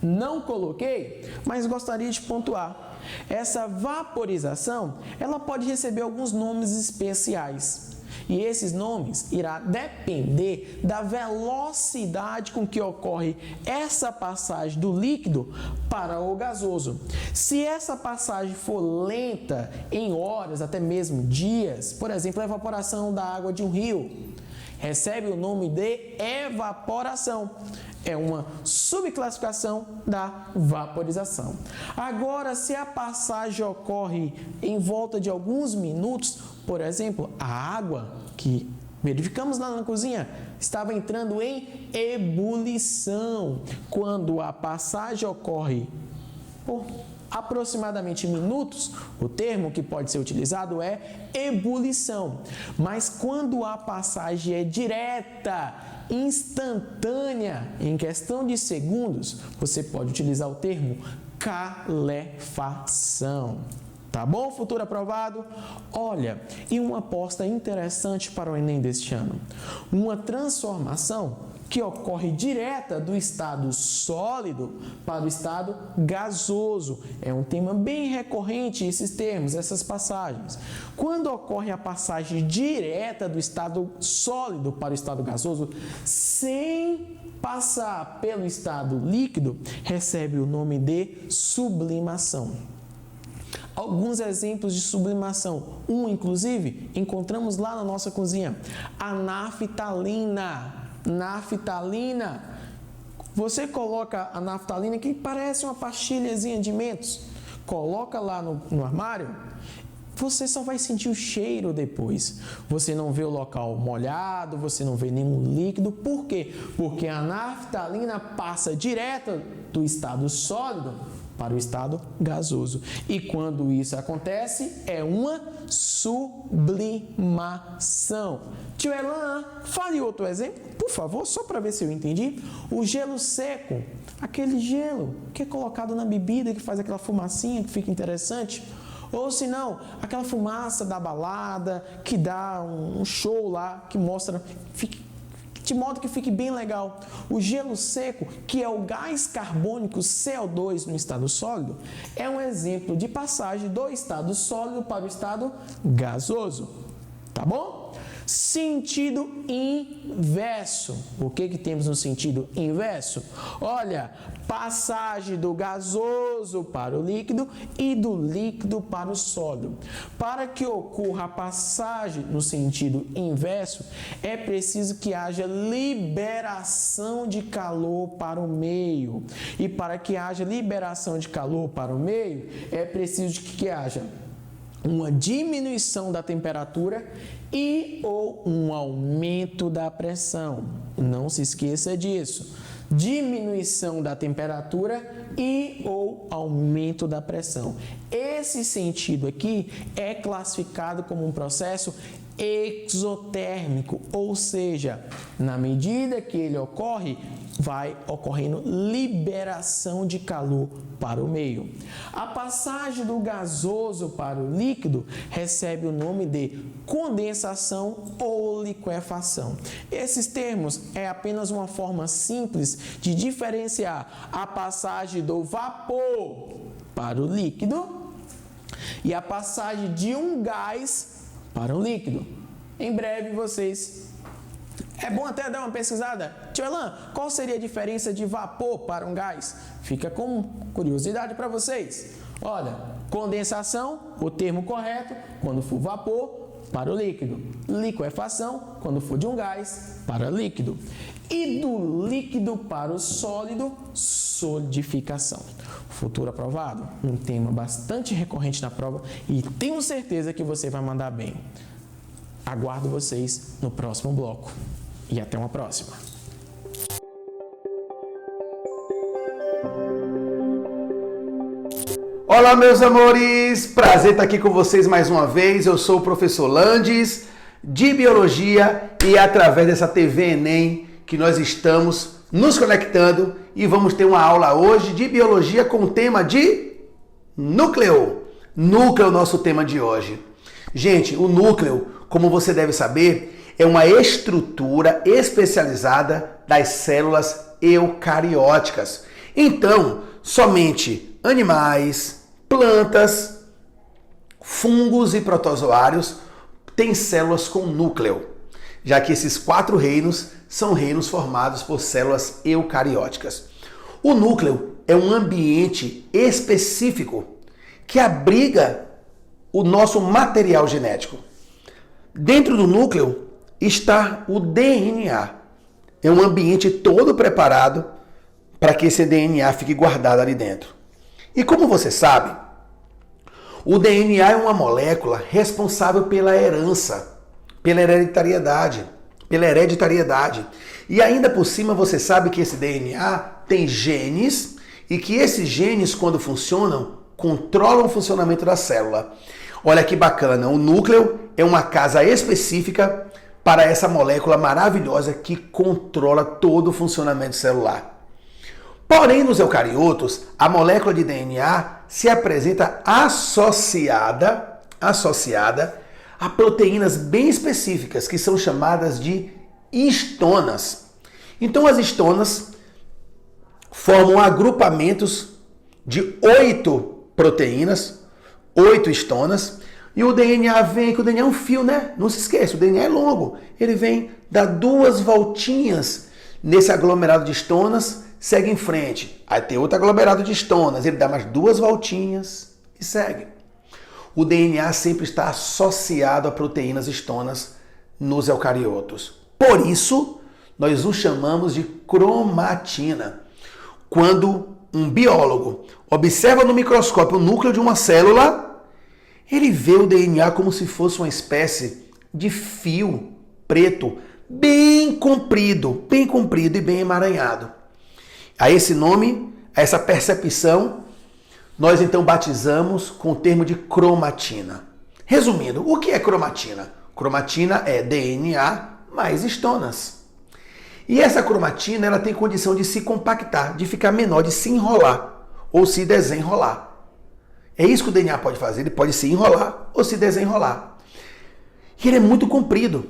não coloquei, mas gostaria de pontuar. Essa vaporização, ela pode receber alguns nomes especiais. E esses nomes irá depender da velocidade com que ocorre essa passagem do líquido para o gasoso. Se essa passagem for lenta, em horas, até mesmo dias, por exemplo, a evaporação da água de um rio, recebe o nome de evaporação. É uma subclassificação da vaporização. Agora, se a passagem ocorre em volta de alguns minutos, por exemplo, a água que verificamos lá na cozinha estava entrando em ebulição. Quando a passagem ocorre por aproximadamente minutos, o termo que pode ser utilizado é ebulição. Mas quando a passagem é direta, instantânea, em questão de segundos, você pode utilizar o termo calefação. Tá bom, futuro aprovado? Olha, e uma aposta interessante para o Enem deste ano. Uma transformação que ocorre direta do estado sólido para o estado gasoso. É um tema bem recorrente esses termos, essas passagens. Quando ocorre a passagem direta do estado sólido para o estado gasoso, sem passar pelo estado líquido, recebe o nome de sublimação. Alguns exemplos de sublimação. Inclusive, encontramos lá na nossa cozinha. A naftalina. Naftalina. Você coloca a naftalina, que parece uma pastilhazinha de mentos. Coloca lá no armário. Você só vai sentir o cheiro depois. Você não vê o local molhado, você não vê nenhum líquido. Por quê? Porque a naftalina passa direto do estado sólido para o estado gasoso. E quando isso acontece, é uma sublimação. Tio Elan, fale outro exemplo, por favor, só para ver se eu entendi. O gelo seco, aquele gelo que é colocado na bebida, que faz aquela fumacinha que fica interessante. Ou se não, aquela fumaça da balada, que dá um show lá, que mostra, de modo que fique bem legal. O gelo seco, que é o gás carbônico CO2 no estado sólido, é um exemplo de passagem do estado sólido para o estado gasoso. Tá bom? Sentido inverso. O que temos no sentido inverso? Olha, passagem do gasoso para o líquido e do líquido para o sólido. Para que ocorra a passagem no sentido inverso, é preciso que haja liberação de calor para o meio. E para que haja liberação de calor para o meio, é preciso que haja uma diminuição da temperatura e ou um aumento da pressão. Não se esqueça disso. Diminuição da temperatura e ou aumento da pressão. Esse sentido aqui é classificado como um processo exotérmico, ou seja, na medida que ele ocorre, vai ocorrendo liberação de calor para o meio. A passagem do gasoso para o líquido recebe o nome de condensação ou liquefação. Esses termos é apenas uma forma simples de diferenciar a passagem do vapor para o líquido e a passagem de um gás para um líquido. Em breve vocês... É bom até dar uma pesquisada. Tio Elan, qual seria a diferença de vapor para um gás? Fica com curiosidade para vocês. Olha, condensação, o termo correto, quando for vapor, para o líquido. Liquefação, quando for de um gás, para líquido. E do líquido para o sólido, solidificação. Futuro aprovado, um tema bastante recorrente na prova e tenho certeza que você vai mandar bem. Aguardo vocês no próximo bloco. E até uma próxima. Olá, meus amores! Prazer estar aqui com vocês mais uma vez. Eu sou o professor Landes de biologia e é através dessa TV Enem que nós estamos nos conectando e vamos ter uma aula hoje de biologia com o tema de núcleo. Núcleo é o nosso tema de hoje. Gente, o núcleo, como você deve saber, é uma estrutura especializada das células eucarióticas. Então, somente animais, plantas, fungos e protozoários têm células com núcleo, já que esses 4 reinos são reinos formados por células eucarióticas. O núcleo é um ambiente específico que abriga o nosso material genético. Dentro do núcleo está o DNA. É um ambiente todo preparado para que esse DNA fique guardado ali dentro. E como você sabe, o DNA é uma molécula responsável pela herança, pela hereditariedade. E ainda por cima você sabe que esse DNA tem genes e que esses genes, quando funcionam, controlam o funcionamento da célula. Olha que bacana, o núcleo é uma casa específica para essa molécula maravilhosa que controla todo o funcionamento celular. Porém, nos eucariotos, a molécula de DNA se apresenta associada a proteínas bem específicas, que são chamadas de histonas. Então, as histonas formam agrupamentos de 8 proteínas, 8 histonas, e o DNA vem, que o DNA é um fio, né? Não se esqueça, o DNA é longo. Ele vem, dá 2 voltinhas nesse aglomerado de histonas, segue em frente. Aí tem outro aglomerado de histonas, ele dá mais 2 voltinhas e segue. O DNA sempre está associado a proteínas histonas nos eucariotos. Por isso, nós o chamamos de cromatina. Quando um biólogo observa no microscópio o núcleo de uma célula, ele vê o DNA como se fosse uma espécie de fio preto, bem comprido e bem emaranhado. A esse nome, a essa percepção, nós então batizamos com o termo de cromatina. Resumindo, o que é cromatina? Cromatina é DNA mais histonas. E essa cromatina ela tem condição de se compactar, de ficar menor, de se enrolar ou se desenrolar. É isso que o DNA pode fazer, ele pode se enrolar ou se desenrolar. E ele é muito comprido.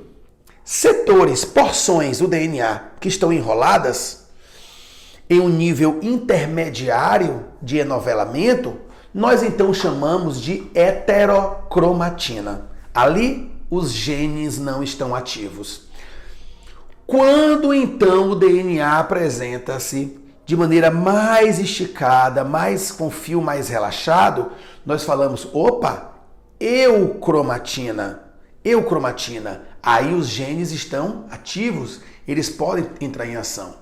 Setores, porções do DNA que estão enroladas em um nível intermediário de enovelamento, nós então chamamos de heterocromatina. Ali, os genes não estão ativos. Quando então o DNA apresenta-se de maneira mais esticada, com fio mais relaxado, nós falamos, opa, eucromatina. Aí os genes estão ativos, eles podem entrar em ação.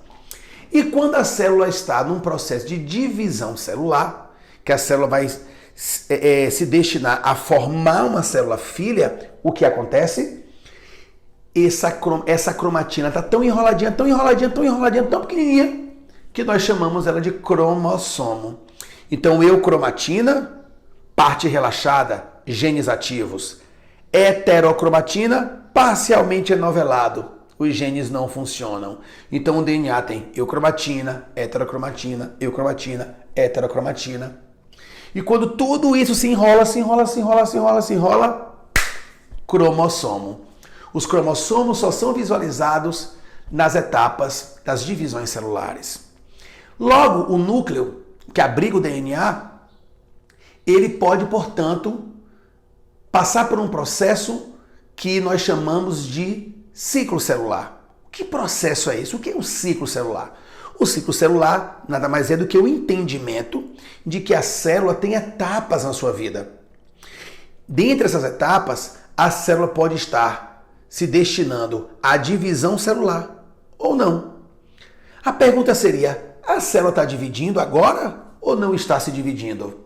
E quando a célula está num processo de divisão celular, que a célula vai se destinar a formar uma célula filha, o que acontece? Essa cromatina está tão enroladinha, tão pequenininha, que nós chamamos ela de cromossomo. Então, eucromatina, parte relaxada, genes ativos. Heterocromatina, parcialmente enovelado. Os genes não funcionam. Então, o DNA tem eucromatina, heterocromatina, heterocromatina. E quando tudo isso se enrola, cromossomo. Os cromossomos só são visualizados nas etapas das divisões celulares. Logo, o núcleo que abriga o DNA, ele pode, portanto, passar por um processo que nós chamamos de ciclo celular. Que processo é esse? O que é um ciclo celular? O ciclo celular nada mais é do que o entendimento de que a célula tem etapas na sua vida. Dentre essas etapas, a célula pode estar se destinando à divisão celular ou não. A pergunta seria, a célula está dividindo agora ou não está se dividindo?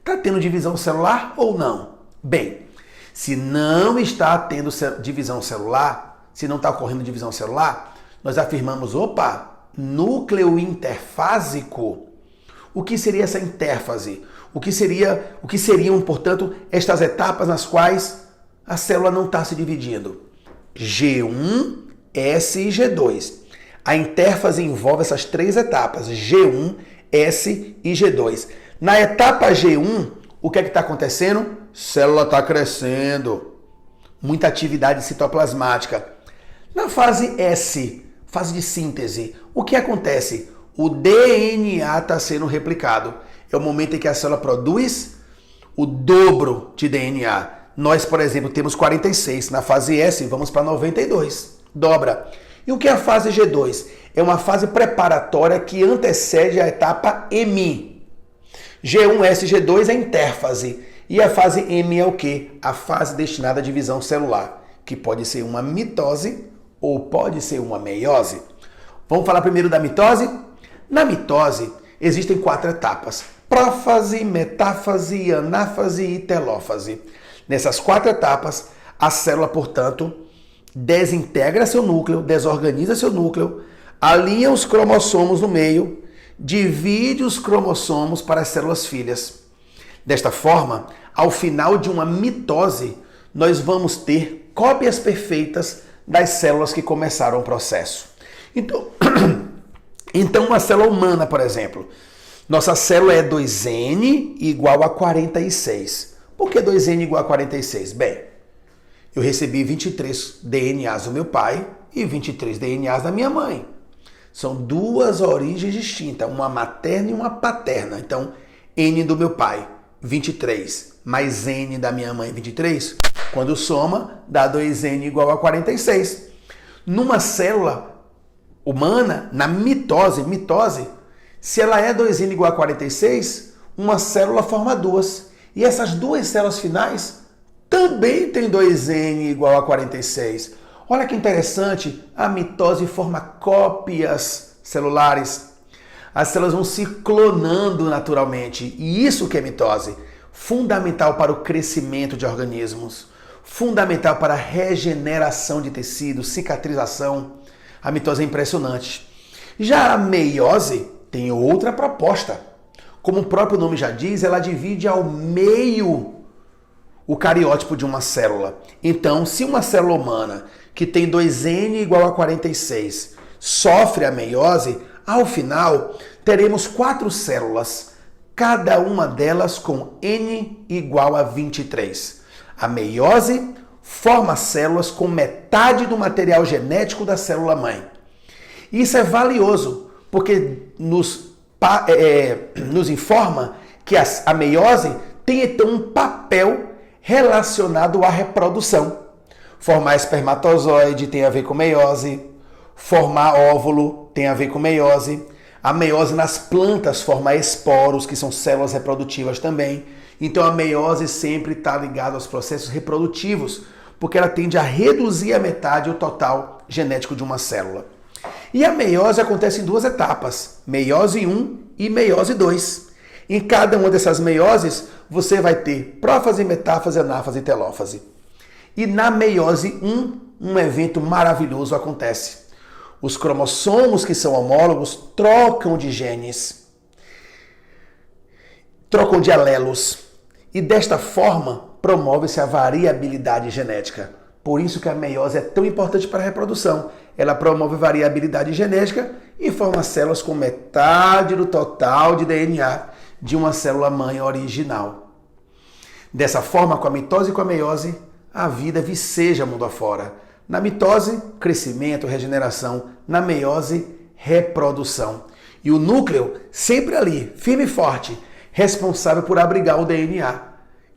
Está tendo divisão celular ou não? Bem, se não está tendo divisão celular, se não está ocorrendo divisão celular, nós afirmamos, opa, núcleo interfásico. O que seria essa interfase? O que seriam, portanto, estas etapas nas quais a célula não está se dividindo? G1, S e G2. A intérfase envolve essas 3 etapas, G1, S e G2. Na etapa G1, o que é que está acontecendo? Célula está crescendo. Muita atividade citoplasmática. Na fase S, fase de síntese, o que acontece? O DNA está sendo replicado. É o momento em que a célula produz o dobro de DNA. Nós, por exemplo, temos 46. Na fase S, vamos para 92. Dobra. E o que é a fase G2? É uma fase preparatória que antecede a etapa M. G1, S e G2 é a intérfase. E a fase M é o quê? A fase destinada à divisão celular, que pode ser uma mitose ou pode ser uma meiose. Vamos falar primeiro da mitose? Na mitose, existem 4 etapas: prófase, metáfase, anáfase e telófase. Nessas 4 etapas, a célula, portanto, desintegra seu núcleo, desorganiza seu núcleo, alinha os cromossomos no meio, divide os cromossomos para as células filhas. Desta forma, ao final de uma mitose, nós vamos ter cópias perfeitas das células que começaram o processo. Então uma célula humana, por exemplo, nossa célula é 2N igual a 46. Por que 2N igual a 46? Bem, eu recebi 23 DNAs do meu pai e 23 DNAs da minha mãe. São 2 origens distintas, uma materna e uma paterna. Então, N do meu pai, 23, mais N da minha mãe, 23. Quando soma, dá 2N igual a 46. Numa célula humana, na mitose, se ela é 2N igual a 46, uma célula forma 2. E essas 2 células finais também tem 2N igual a 46. Olha que interessante, a mitose forma cópias celulares. As células vão se clonando naturalmente. E isso que é mitose. Fundamental para o crescimento de organismos. Fundamental para a regeneração de tecidos, cicatrização. A mitose é impressionante. Já a meiose tem outra proposta. Como o próprio nome já diz, ela divide ao meio o cariótipo de uma célula. Então, se uma célula humana que tem 2N igual a 46 sofre a meiose, ao final teremos 4 células, cada uma delas com N igual a 23. A meiose forma células com metade do material genético da célula mãe. Isso é valioso, porque nos informa que a meiose tem então um papel relacionado à reprodução. Formar espermatozoide tem a ver com meiose, formar óvulo tem a ver com meiose. A meiose nas plantas forma esporos, que são células reprodutivas também. Então a meiose sempre está ligada aos processos reprodutivos, porque ela tende a reduzir a metade o total genético de uma célula. E a meiose acontece em 2 etapas, meiose 1 e meiose 2. Em cada uma dessas meioses, você vai ter prófase, metáfase, anáfase e telófase. E na meiose 1, um evento maravilhoso acontece. Os cromossomos que são homólogos trocam de genes, trocam de alelos. E desta forma, promove-se a variabilidade genética. Por isso que a meiose é tão importante para a reprodução. Ela promove variabilidade genética e forma células com metade do total de DNA de uma célula mãe original. Dessa forma, com a mitose e com a meiose, a vida viceja mundo afora. Na mitose, crescimento, regeneração. Na meiose, reprodução. E o núcleo sempre ali, firme e forte, responsável por abrigar o DNA,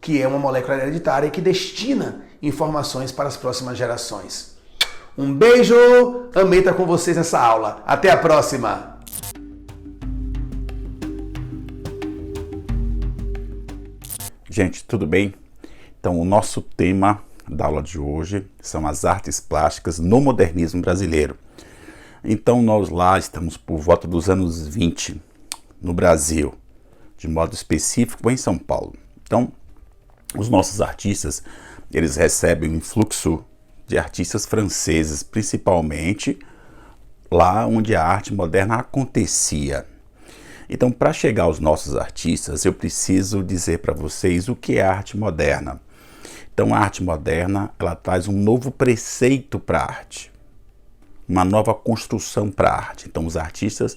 que é uma molécula hereditária que destina informações para as próximas gerações. Um beijo, amei estar com vocês nessa aula. Até a próxima! Gente, tudo bem? Então, o nosso tema da aula de hoje são as artes plásticas no modernismo brasileiro. Então, nós lá estamos por volta dos anos 20 no Brasil, de modo específico em São Paulo. Então, os nossos artistas, eles recebem um influxo de artistas franceses, principalmente lá onde a arte moderna acontecia. Então, para chegar aos nossos artistas, eu preciso dizer para vocês o que é arte moderna. Então a arte moderna, ela traz um novo preceito para a arte, uma nova construção para a arte. Então os artistas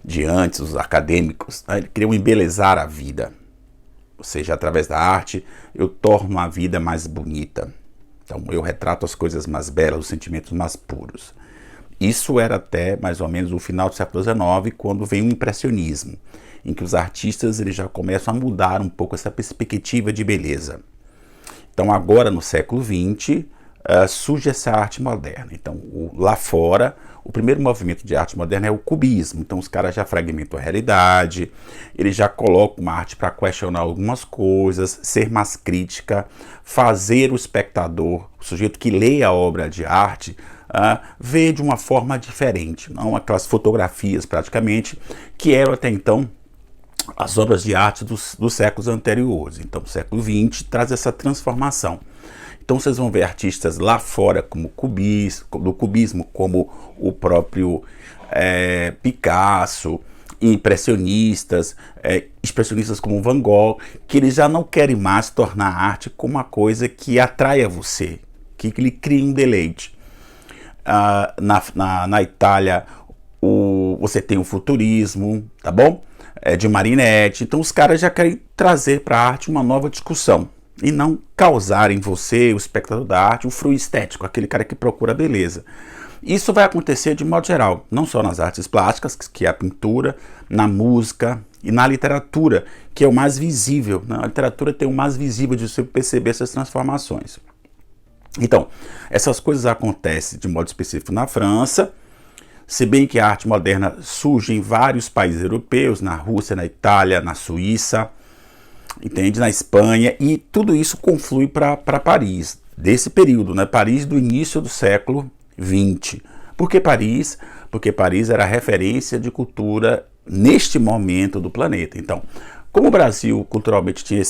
de antes, os acadêmicos, né, eles queriam embelezar a vida. Ou seja, através da arte, eu torno a vida mais bonita. Então eu retrato as coisas mais belas, os sentimentos mais puros. Isso era até mais ou menos o final do século XIX, quando vem o impressionismo, em que os artistas eles já começam a mudar um pouco essa perspectiva de beleza. Então agora no século XX surge essa arte moderna. Então lá fora o primeiro movimento de arte moderna é o cubismo. Então os caras já fragmentam a realidade, eles já colocam uma arte para questionar algumas coisas, ser mais crítica, fazer o espectador, o sujeito que lê a obra de arte, ver de uma forma diferente, não aquelas fotografias praticamente que eram até então as obras de arte dos séculos anteriores. Então o século XX traz essa transformação. Então vocês vão ver artistas lá fora como do cubismo, como o próprio Picasso, impressionistas, expressionistas como Van Gogh, que eles já não querem mais tornar a arte como uma coisa que atraia você, que lhe cria um deleite. Na Itália, você tem o futurismo, tá bom? De Marinetti. Então os caras já querem trazer para a arte uma nova discussão e não causar em você, o espectador da arte, um frio estético, aquele cara que procura beleza. Isso vai acontecer de modo geral, não só nas artes plásticas, que é a pintura, na música e na literatura, que é o mais visível. A literatura tem o mais visível de você perceber essas transformações. Então, essas coisas acontecem de modo específico na França, se bem que a arte moderna surge em vários países europeus, na Rússia, na Itália, na Suíça, entende? Na Espanha, e tudo isso conflui para Paris, desse período, né? Paris do início do século XX. Por que Paris? Porque Paris era a referência de cultura neste momento do planeta. Então, como o Brasil culturalmente tinha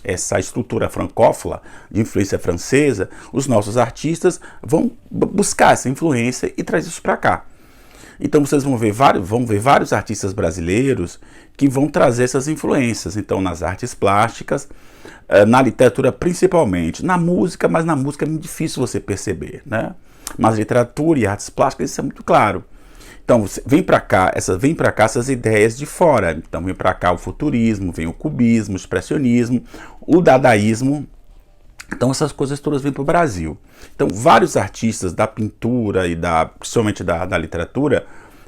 essa estrutura francófona, de influência francesa, os nossos artistas vão buscar essa influência e trazer isso para cá. Então vocês vão ver vários artistas brasileiros que vão trazer essas influências. Então nas artes plásticas, na literatura principalmente, na música, mas na música é muito difícil você perceber, né? Mas literatura e artes plásticas, isso é muito claro. Então vem para cá essas ideias de fora. Então vem para cá o futurismo, vem o cubismo, o expressionismo, o dadaísmo. Então essas coisas todas vêm para o Brasil. Então vários artistas da pintura e principalmente da literatura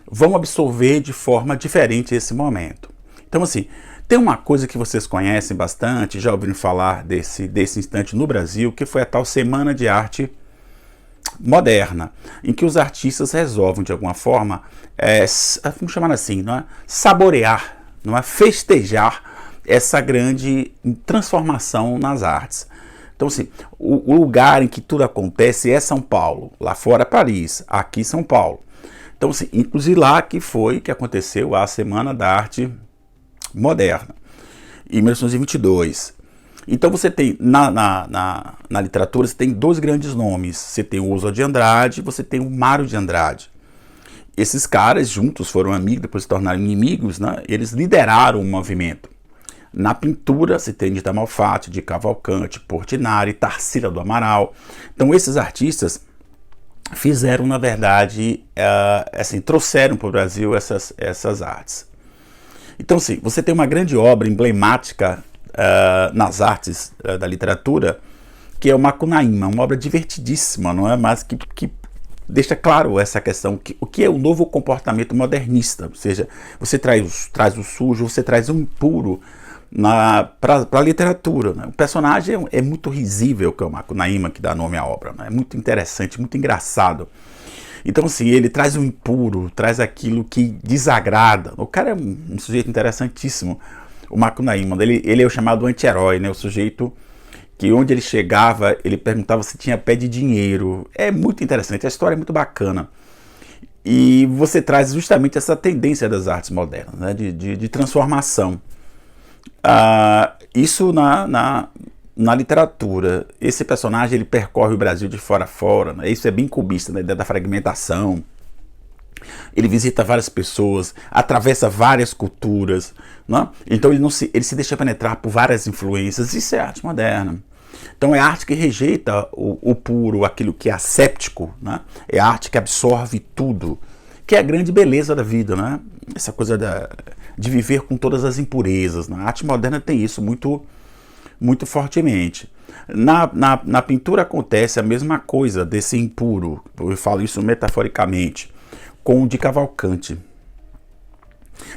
vão absorver de forma diferente esse momento. Então assim, tem uma coisa que vocês conhecem bastante, já ouviram falar desse instante no Brasil, que foi a tal Semana de Arte Moderna, em que os artistas resolvem de alguma forma, vamos chamar assim, não é? Saborear, não é? Festejar essa grande transformação nas artes. Então, assim, o lugar em que tudo acontece é São Paulo, lá fora Paris, aqui São Paulo. Então, assim, inclusive lá que aconteceu a Semana da Arte Moderna, em 1922. Então você tem, na literatura, você tem dois grandes nomes. Você tem o Oswald de Andrade e você tem o Mário de Andrade. Esses caras juntos foram amigos, depois se tornaram inimigos, né? Eles lideraram o movimento. Na pintura, você tem de Malfatti, de Cavalcante, Portinari, Tarsila do Amaral. Então esses artistas fizeram, na verdade, trouxeram para o Brasil essas artes. Então, sim, você tem uma grande obra emblemática nas artes da literatura, que é o Macunaíma, uma obra divertidíssima, não é? Mas que deixa claro essa questão, o que é o novo comportamento modernista, ou seja, você traz o sujo, você traz o impuro para a literatura, né? O personagem é muito risível, que é o Macunaíma, que dá nome à obra, né? É muito interessante, muito engraçado. Então, assim, ele traz o impuro, traz aquilo que desagrada. O cara é um sujeito interessantíssimo, o Macunaíma. Ele é o chamado anti-herói, né? O sujeito que onde ele chegava, ele perguntava se tinha pé de dinheiro. É muito interessante, a história é muito bacana. E você traz justamente essa tendência das artes modernas, né? de transformação. Isso na literatura. Esse personagem ele percorre o Brasil de fora a fora, né? Isso é bem cubista, né? Da fragmentação. Ele visita várias pessoas, atravessa várias culturas, né? Então ele se deixa penetrar por várias influências. Isso é arte moderna. Então é arte que rejeita o puro, aquilo que é asséptico, né? É arte que absorve tudo, que é a grande beleza da vida, né? Essa coisa de viver com todas as impurezas, né? A arte moderna tem isso muito, muito fortemente. Na pintura acontece a mesma coisa desse impuro, eu falo isso metaforicamente, com o de Cavalcante.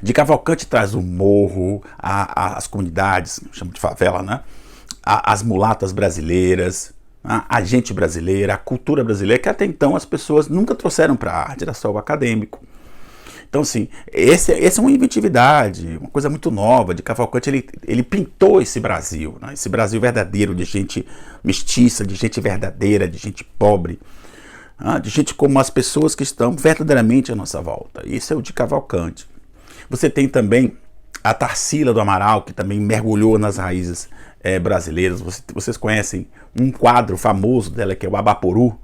De Cavalcante traz o morro, as comunidades, chamo de favela, né? As mulatas brasileiras, a gente brasileira, a cultura brasileira, que até então as pessoas nunca trouxeram para a arte, era só o acadêmico. Então, assim, essa é uma inventividade, uma coisa muito nova. De Cavalcante, ele pintou esse Brasil, né? Esse Brasil verdadeiro, de gente mestiça, de gente verdadeira, de gente pobre, de gente como as pessoas que estão verdadeiramente à nossa volta. Isso é o de Cavalcante. Você tem também a Tarsila do Amaral, que também mergulhou nas raízes brasileiras. Vocês conhecem um quadro famoso dela, que é o Abaporu,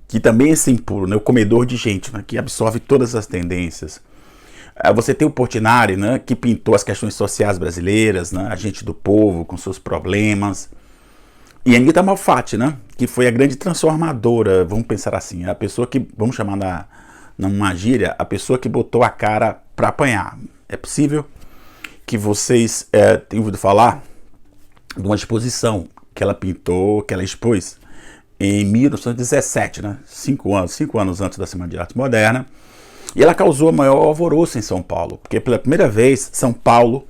que também é esse impuro, né? O comedor de gente, né? Que absorve todas as tendências. Você tem o Portinari, né? Que pintou as questões sociais brasileiras, né? A gente do povo, com seus problemas. E a Anita Malfatti, né? Que foi a grande transformadora, vamos pensar assim, a pessoa que, vamos chamar numa gíria, a pessoa que botou a cara para apanhar. É possível que vocês tenham ouvido falar de uma exposição que ela pintou, que ela expôs em 1917, né? 5 anos antes da Semana de Arte Moderna, e ela causou maior alvoroço em São Paulo, porque pela primeira vez São Paulo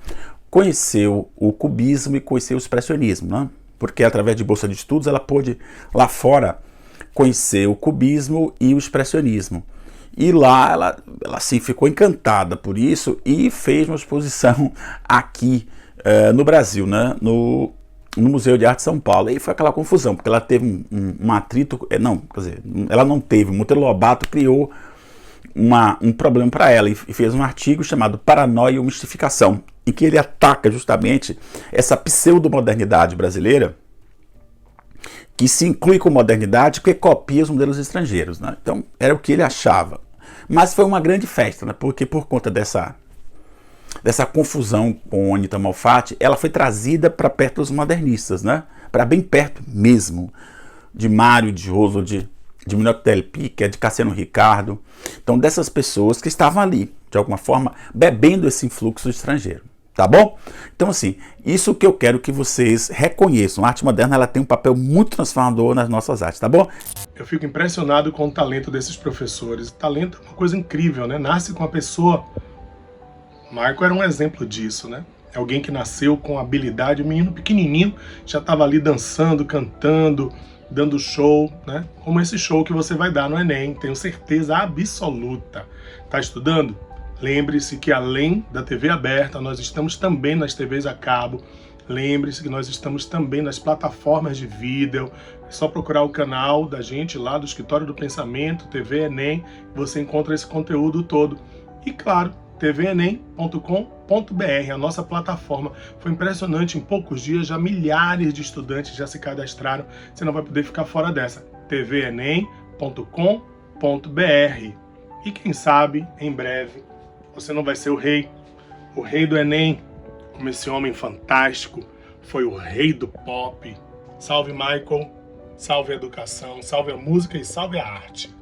conheceu o cubismo e conheceu o expressionismo, né? Porque através de bolsa de estudos ela pôde lá fora conhecer o cubismo e o expressionismo. E lá ela assim, ficou encantada por isso e fez uma exposição aqui no Brasil, né? No Museu de Arte de São Paulo. E foi aquela confusão, porque ela teve um atrito, ela não teve, o Monteiro Lobato criou um problema para ela e fez um artigo chamado Paranoia ou Mistificação, em que ele ataca justamente essa pseudo-modernidade brasileira, que se inclui com modernidade porque copia os modelos estrangeiros, né? Então era o que ele achava. Mas foi uma grande festa, né? Porque por conta dessa confusão com a Anita Malfatti, ela foi trazida para perto dos modernistas, né? Para bem perto mesmo de Mário de Roso, de Minotto del Pica, de Cassiano Ricardo. Então dessas pessoas que estavam ali, de alguma forma, bebendo esse influxo estrangeiro. Tá bom? Então, assim, isso que eu quero que vocês reconheçam. A arte moderna ela tem um papel muito transformador nas nossas artes, tá bom? Eu fico impressionado com o talento desses professores. O talento é uma coisa incrível, né? Nasce com a pessoa. Marco era um exemplo disso, né? É alguém que nasceu com habilidade, um menino pequenininho, já estava ali dançando, cantando, dando show, né? Como esse show que você vai dar no Enem, tenho certeza absoluta. Tá estudando? Lembre-se que além da TV aberta, nós estamos também nas TVs a cabo. Lembre-se que nós estamos também nas plataformas de vídeo. É só procurar o canal da gente lá do Escritório do Pensamento, TV Enem, você encontra esse conteúdo todo. E claro, tvenem.com.br, a nossa plataforma. Foi impressionante, em poucos dias já milhares de estudantes já se cadastraram. Você não vai poder ficar fora dessa. tvenem.com.br. E quem sabe, em breve, você não vai ser o rei do Enem, como esse homem fantástico foi o rei do pop. Salve Michael, salve a educação, salve a música e salve a arte.